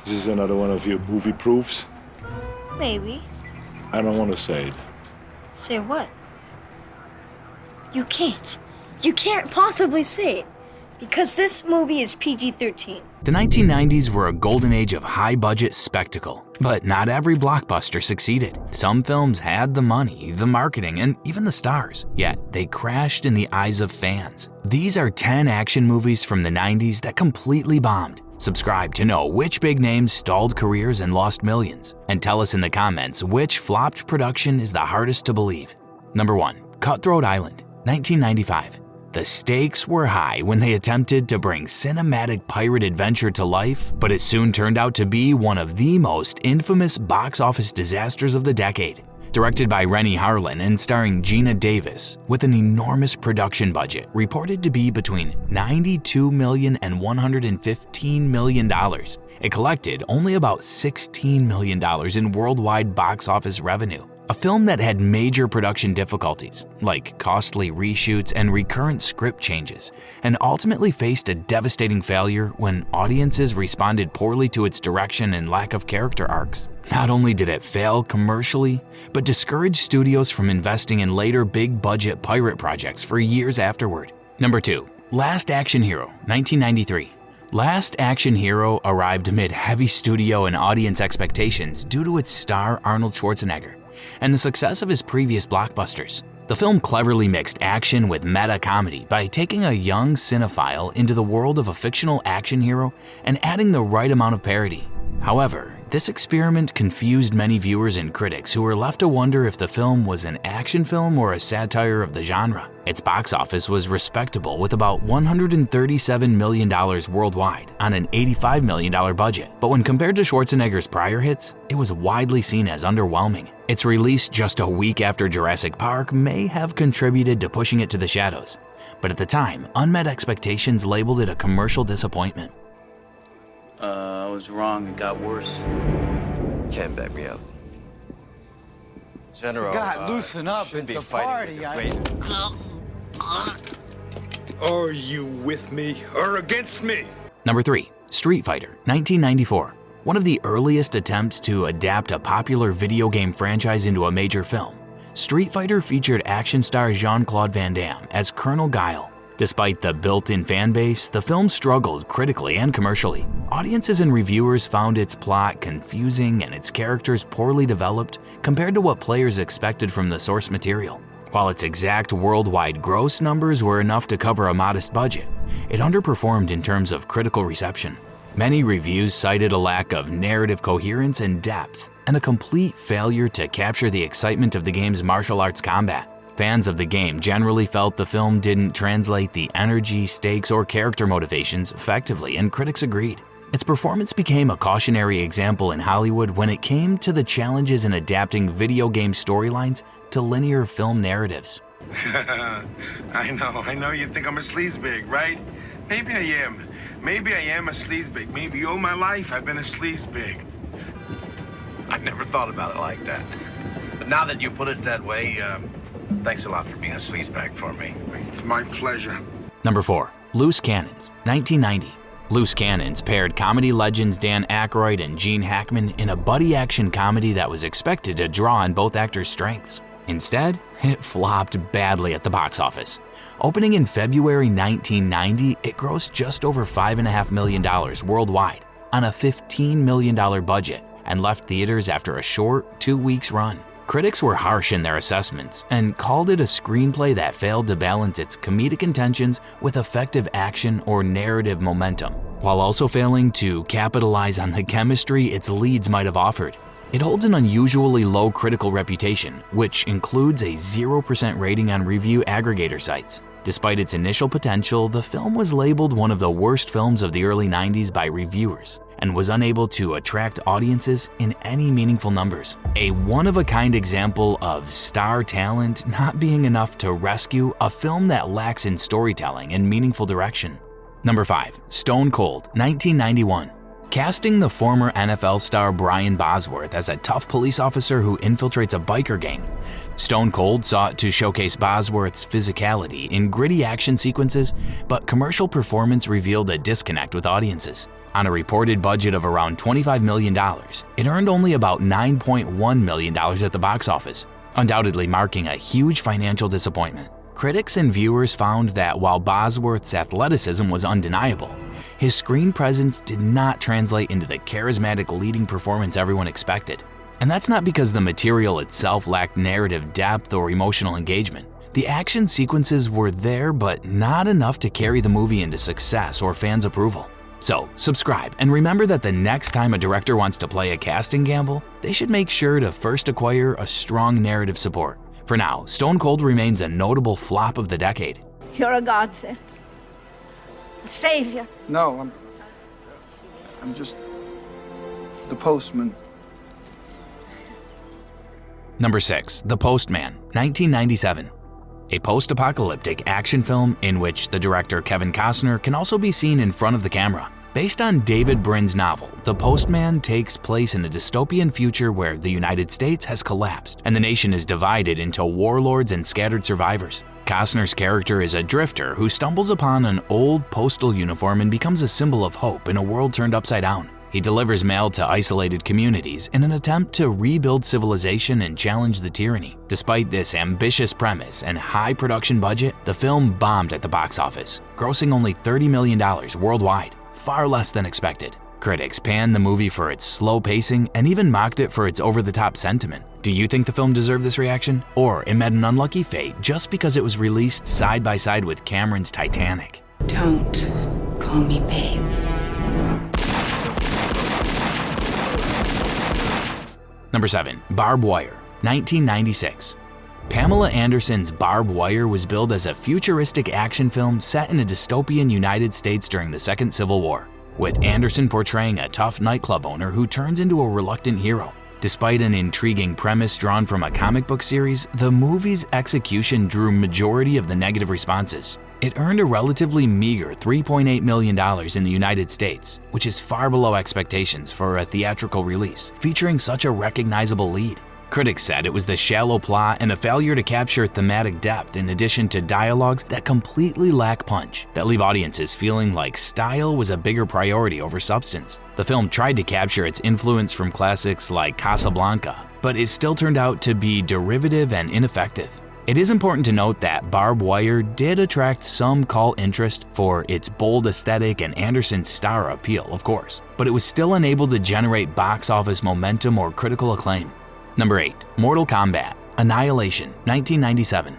Is this another one of your movie proofs? Maybe. I don't want to say it. Say what? You can't. You can't possibly say it. Because this movie is PG-13. The 1990s were a golden age of high-budget spectacle, but not every blockbuster succeeded. Some films had the money, the marketing, and even the stars, yet they crashed in the eyes of fans. These are 10 action movies from the 90s that completely bombed. Subscribe to know which big names stalled careers and lost millions, and tell us in the comments which flopped production is the hardest to believe. Number 1. Cutthroat Island, 1995. The stakes were high when they attempted to bring cinematic pirate adventure to life, but it soon turned out to be one of the most infamous box office disasters of the decade. Directed by Rennie Harlin and starring Geena Davis, with an enormous production budget reported to be between $92 million and $115 million. It collected only about $16 million in worldwide box office revenue. A film that had major production difficulties, like costly reshoots and recurrent script changes, and ultimately faced a devastating failure when audiences responded poorly to its direction and lack of character arcs. Not only did it fail commercially, but discouraged studios from investing in later big-budget pirate projects for years afterward. Number 2. Last Action Hero, 1993. Last Action Hero arrived amid heavy studio and audience expectations due to its star Arnold Schwarzenegger and the success of his previous blockbusters. The film cleverly mixed action with meta-comedy by taking a young cinephile into the world of a fictional action hero and adding the right amount of parody. However, this experiment confused many viewers and critics who were left to wonder if the film was an action film or a satire of the genre. Its box office was respectable with about $137 million worldwide on an $85 million budget, but when compared to Schwarzenegger's prior hits, it was widely seen as underwhelming. Its release just a week after Jurassic Park may have contributed to pushing it to the shadows, but at the time, unmet expectations labeled it a commercial disappointment. I was wrong. It got worse. Can't back me up. General, God, loosen up. It's a party. Are you with me or against me? Number 3. Street Fighter, 1994. One of the earliest attempts to adapt a popular video game franchise into a major film, Street Fighter featured action star Jean-Claude Van Damme as Colonel Guile. Despite the built-in fan base, the film struggled critically and commercially. Audiences and reviewers found its plot confusing and its characters poorly developed compared to what players expected from the source material. While its exact worldwide gross numbers were enough to cover a modest budget, it underperformed in terms of critical reception. Many reviews cited a lack of narrative coherence and depth, and a complete failure to capture the excitement of the game's martial arts combat. Fans of the game generally felt the film didn't translate the energy, stakes, or character motivations effectively, and critics agreed. Its performance became a cautionary example in Hollywood when it came to the challenges in adapting video game storylines to linear film narratives. I know you think I'm a sleazebag, right? Maybe I am. Maybe I am a sleazebag. Maybe all my life I've been a sleazebag. I never thought about it like that. But now that you put it that way, thanks a lot for being a sleazebag for me. It's my pleasure. Number 4. Loose Cannons, 1990. Loose Cannons paired comedy legends Dan Aykroyd and Gene Hackman in a buddy action comedy that was expected to draw on both actors' strengths. Instead, it flopped badly at the box office. Opening in February 1990, it grossed just over $5.5 million worldwide on a $15 million budget and left theaters after a short 2 weeks run. Critics were harsh in their assessments and called it a screenplay that failed to balance its comedic intentions with effective action or narrative momentum, while also failing to capitalize on the chemistry its leads might have offered. It holds an unusually low critical reputation, which includes a 0% rating on review aggregator sites. Despite its initial potential, the film was labeled one of the worst films of the early 90s by reviewers and was unable to attract audiences in any meaningful numbers. A one-of-a-kind example of star talent not being enough to rescue a film that lacks in storytelling and meaningful direction. Number 5. Stone Cold, 1991. Casting the former NFL star Brian Bosworth as a tough police officer who infiltrates a biker gang, Stone Cold sought to showcase Bosworth's physicality in gritty action sequences, but commercial performance revealed a disconnect with audiences. On a reported budget of around $25 million, it earned only about $9.1 million at the box office, undoubtedly marking a huge financial disappointment. Critics and viewers found that while Bosworth's athleticism was undeniable, his screen presence did not translate into the charismatic leading performance everyone expected. And that's not because the material itself lacked narrative depth or emotional engagement. The action sequences were there, but not enough to carry the movie into success or fans' approval. So, subscribe and remember that the next time a director wants to play a casting gamble, they should make sure to first acquire a strong narrative support. For now, Stone Cold remains a notable flop of the decade. You're a godsend. A savior. No, I'm just the postman. Number 6. The Postman, 1997. A post-apocalyptic action film in which the director Kevin Costner can also be seen in front of the camera. Based on David Brin's novel, The Postman takes place in a dystopian future where the United States has collapsed and the nation is divided into warlords and scattered survivors. Costner's character is a drifter who stumbles upon an old postal uniform and becomes a symbol of hope in a world turned upside down. He delivers mail to isolated communities in an attempt to rebuild civilization and challenge the tyranny. Despite this ambitious premise and high production budget, the film bombed at the box office, grossing only $30 million worldwide, far less than expected. Critics panned the movie for its slow pacing and even mocked it for its over-the-top sentiment. Do you think the film deserved this reaction? Or it met an unlucky fate just because it was released side by side with Cameron's Titanic? Don't call me babe. Number 7. Barbed Wire, 1996. Pamela Anderson's Barbed Wire was billed as a futuristic action film set in a dystopian United States during the Second Civil War, with Anderson portraying a tough nightclub owner who turns into a reluctant hero. Despite an intriguing premise drawn from a comic book series, the movie's execution drew majority of the negative responses. It earned a relatively meager $3.8 million in the United States, which is far below expectations for a theatrical release featuring such a recognizable lead. Critics said it was the shallow plot and a failure to capture thematic depth in addition to dialogues that completely lack punch, that leave audiences feeling like style was a bigger priority over substance. The film tried to capture its influence from classics like Casablanca, but it still turned out to be derivative and ineffective. It is important to note that Barbed Wire did attract some cult interest for its bold aesthetic and Anderson's star appeal, of course, but it was still unable to generate box office momentum or critical acclaim. Number 8. Mortal Kombat, Annihilation, 1997.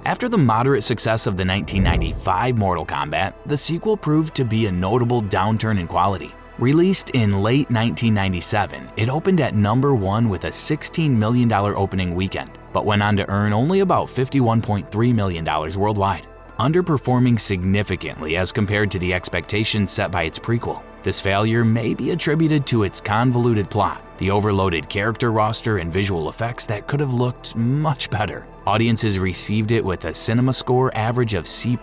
After the moderate success of the 1995 Mortal Kombat, the sequel proved to be a notable downturn in quality. Released in late 1997, it opened at number 1 with a $16 million opening weekend, but went on to earn only about $51.3 million worldwide, underperforming significantly as compared to the expectations set by its prequel. This failure may be attributed to its convoluted plot, the overloaded character roster, and visual effects that could have looked much better. Audiences received it with a cinema score average of C+,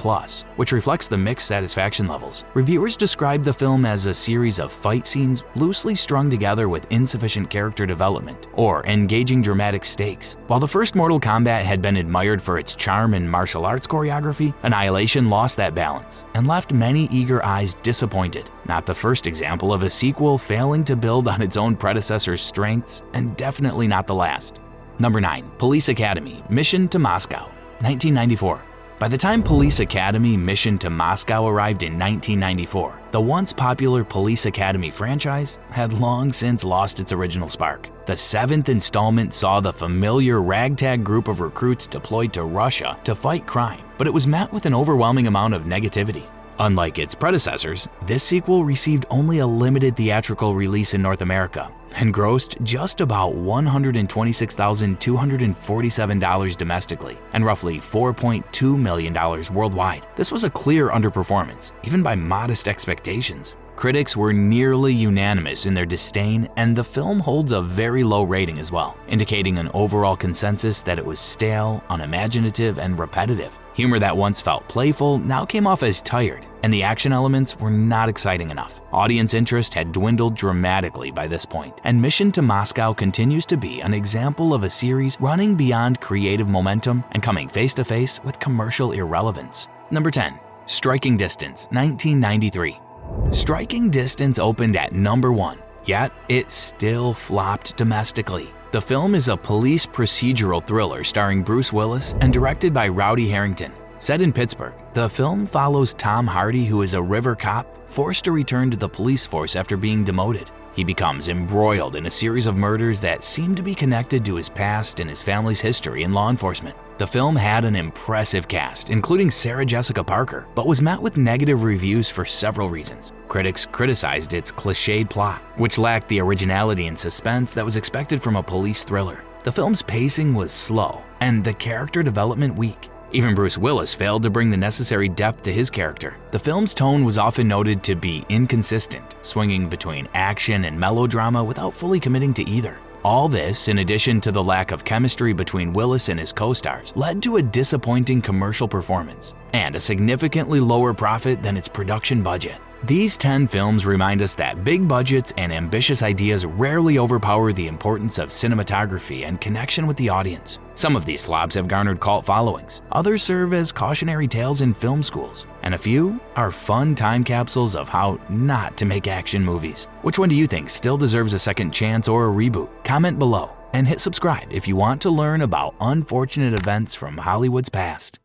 which reflects the mixed satisfaction levels. Reviewers described the film as a series of fight scenes loosely strung together with insufficient character development or engaging dramatic stakes. While the first Mortal Kombat had been admired for its charm and martial arts choreography, Annihilation lost that balance and left many eager eyes disappointed. Not the first example of a sequel failing to build on its own predecessor's strengths, and definitely not the last. Number 9. Police Academy, Mission to Moscow, 1994. By the time Police Academy Mission to Moscow arrived in 1994, the once popular Police Academy franchise had long since lost its original spark. The 7th installment saw the familiar ragtag group of recruits deployed to Russia to fight crime, but it was met with an overwhelming amount of negativity. Unlike its predecessors, this sequel received only a limited theatrical release in North America and grossed just about $126,247 domestically and roughly $4.2 million worldwide. This was a clear underperformance, even by modest expectations. Critics were nearly unanimous in their disdain, and the film holds a very low rating as well, indicating an overall consensus that it was stale, unimaginative, and repetitive. Humor that once felt playful now came off as tired, and the action elements were not exciting enough. Audience interest had dwindled dramatically by this point, and Mission to Moscow continues to be an example of a series running beyond creative momentum and coming face-to-face with commercial irrelevance. Number 10. Striking Distance, 1993. Striking Distance opened at number 1, yet it still flopped domestically. The film is a police procedural thriller starring Bruce Willis and directed by Rowdy Harrington. Set in Pittsburgh, the film follows Tom Hardy, who is a river cop forced to return to the police force after being demoted. He becomes embroiled in a series of murders that seem to be connected to his past and his family's history in law enforcement. The film had an impressive cast, including Sarah Jessica Parker, but was met with negative reviews for several reasons. Critics criticized its cliched plot, which lacked the originality and suspense that was expected from a police thriller. The film's pacing was slow, and the character development weak. Even Bruce Willis failed to bring the necessary depth to his character. The film's tone was often noted to be inconsistent, swinging between action and melodrama without fully committing to either. All this, in addition to the lack of chemistry between Willis and his co-stars, led to a disappointing commercial performance and a significantly lower profit than its production budget. These 10 films remind us that big budgets and ambitious ideas rarely overpower the importance of cinematography and connection with the audience. Some of these flops have garnered cult followings, others serve as cautionary tales in film schools, and a few are fun time capsules of how not to make action movies. Which one do you think still deserves a second chance or a reboot? Comment below and hit subscribe if you want to learn about unfortunate events from Hollywood's past.